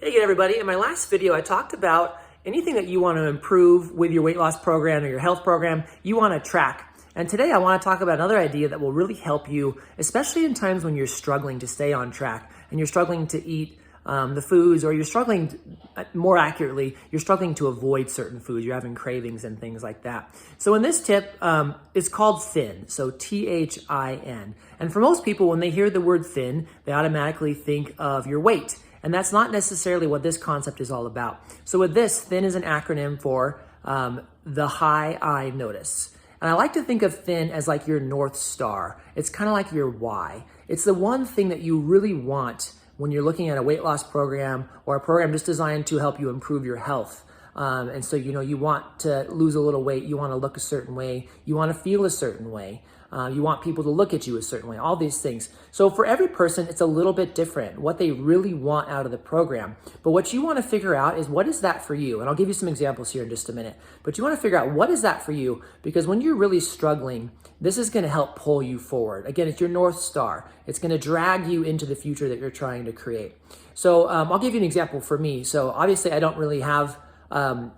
Hey again, everybody. In my last video, I talked about anything that you want to improve with your weight loss program or your health program, you want to track. And today I want to talk about another idea that will really help you, especially in times when you're struggling to stay on track and you're struggling to eat the foods, or you're struggling, more accurately, you're struggling to avoid certain foods. You're having cravings and things like that. So in this tip, it's called thin, so T-H-I-N. And for most people, when they hear the word thin, they automatically think of your weight. And that's not necessarily what this concept is all about. So with this, thin is an acronym for the high I notice. And I like to think of thin as like your North Star. It's kind of like your why. It's the one thing that you really want when you're looking at a weight loss program or a program just designed to help you improve your health. And so, you want to lose a little weight, you want to look a certain way, you want to feel a certain way. You want people to look at you a certain way, all these things. So for every person, it's a little bit different, what they really want out of the program. But what you want to figure out is, what is that for you? And I'll give you some examples here in just a minute. But you want to figure out, what is that for you? Because when you're really struggling, this is going to help pull you forward. Again, it's your North Star. It's going to drag you into the future that you're trying to create. So I'll give you an example for me. So obviously, I don't really have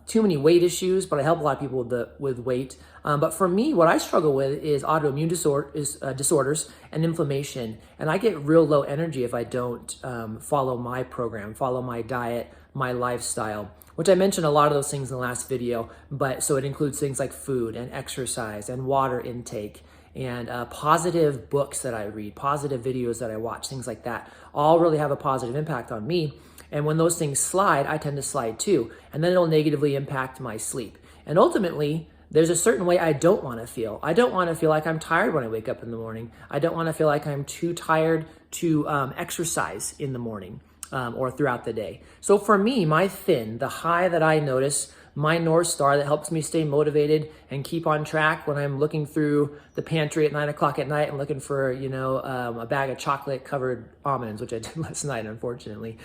too many weight issues, but I help a lot of people with weight. But for me, what I struggle with is autoimmune disorders and inflammation. And I get real low energy if I don't follow my program, follow my diet, my lifestyle, which I mentioned a lot of those things in the last video. But so it includes things like food and exercise and water intake and positive books that I read, positive videos that I watch, things like that, all really have a positive impact on me. And when those things slide, I tend to slide too. And then it'll negatively impact my sleep. And ultimately, there's a certain way I don't want to feel. I don't want to feel like I'm tired when I wake up in the morning. I don't want to feel like I'm too tired to exercise in the morning or throughout the day. So for me, my thin, the high that I notice, my North Star that helps me stay motivated and keep on track when I'm looking through the pantry at 9 o'clock at night and looking for, a bag of chocolate covered almonds, which I did last night, unfortunately.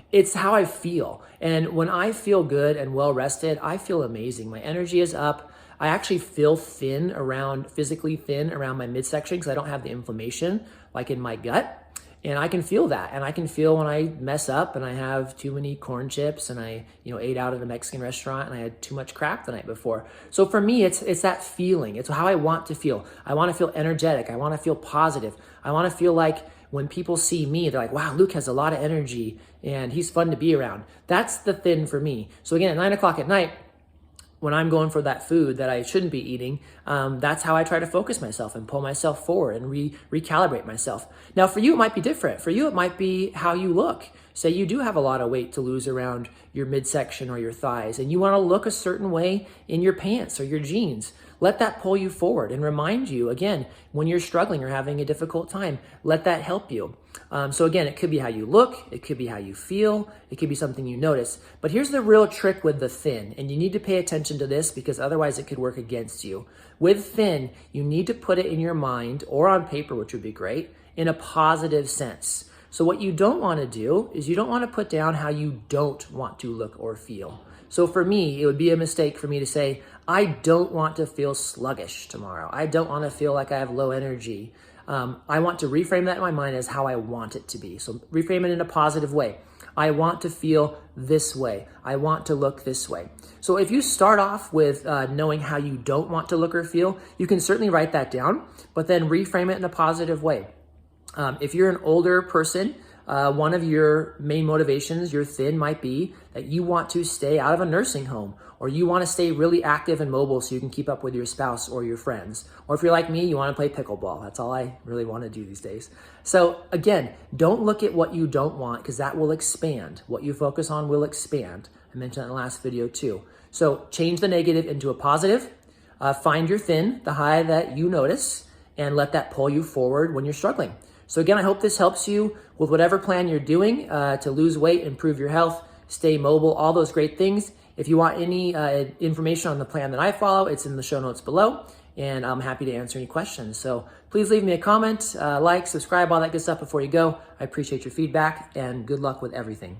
It's how I feel. And when I feel good and well rested, I feel amazing. My energy is up. I actually feel physically thin around my midsection because I don't have the inflammation like in my gut. And I can feel that. And I can feel when I mess up and I have too many corn chips and I, ate out at a Mexican restaurant and I had too much crap the night before. So for me, it's that feeling. It's how I want to feel. I want to feel energetic. I want to feel positive. I want to feel like when people see me, they're like, wow, Luke has a lot of energy and he's fun to be around. That's the thin for me. So again, at 9 o'clock at night, when I'm going for that food that I shouldn't be eating, that's how I try to focus myself and pull myself forward and recalibrate myself. Now, for you, it might be different. For you, it might be how you look. Say you do have a lot of weight to lose around your midsection or your thighs, and you want to look a certain way in your pants or your jeans. Let that pull you forward and remind you, again, when you're struggling or having a difficult time, let that help you. So again, it could be how you look, it could be how you feel, it could be something you notice. But here's the real trick with the thin, and you need to pay attention to this because otherwise it could work against you. With thin, you need to put it in your mind or on paper, which would be great, in a positive sense. So what you don't want to do is you don't want to put down how you don't want to look or feel. So for me, it would be a mistake for me to say, I don't want to feel sluggish tomorrow. I don't want to feel like I have low energy. I want to reframe that in my mind as how I want it to be. So reframe it in a positive way. I want to feel this way. I want to look this way. So if you start off with knowing how you don't want to look or feel, you can certainly write that down, but then reframe it in a positive way. If you're an older person, one of your main motivations, your thin, might be that you want to stay out of a nursing home, or you want to stay really active and mobile so you can keep up with your spouse or your friends. Or if you're like me, you want to play pickleball. That's all I really want to do these days. So again, don't look at what you don't want because that will expand. What you focus on will expand. I mentioned that in the last video too. So change the negative into a positive. Find your thin, the high that you notice, and let that pull you forward when you're struggling. So again, I hope this helps you with whatever plan you're doing to lose weight, improve your health, stay mobile, all those great things. If you want any information on the plan that I follow, it's in the show notes below, and I'm happy to answer any questions. So please leave me a comment, like, subscribe, all that good stuff before you go. I appreciate your feedback, and good luck with everything.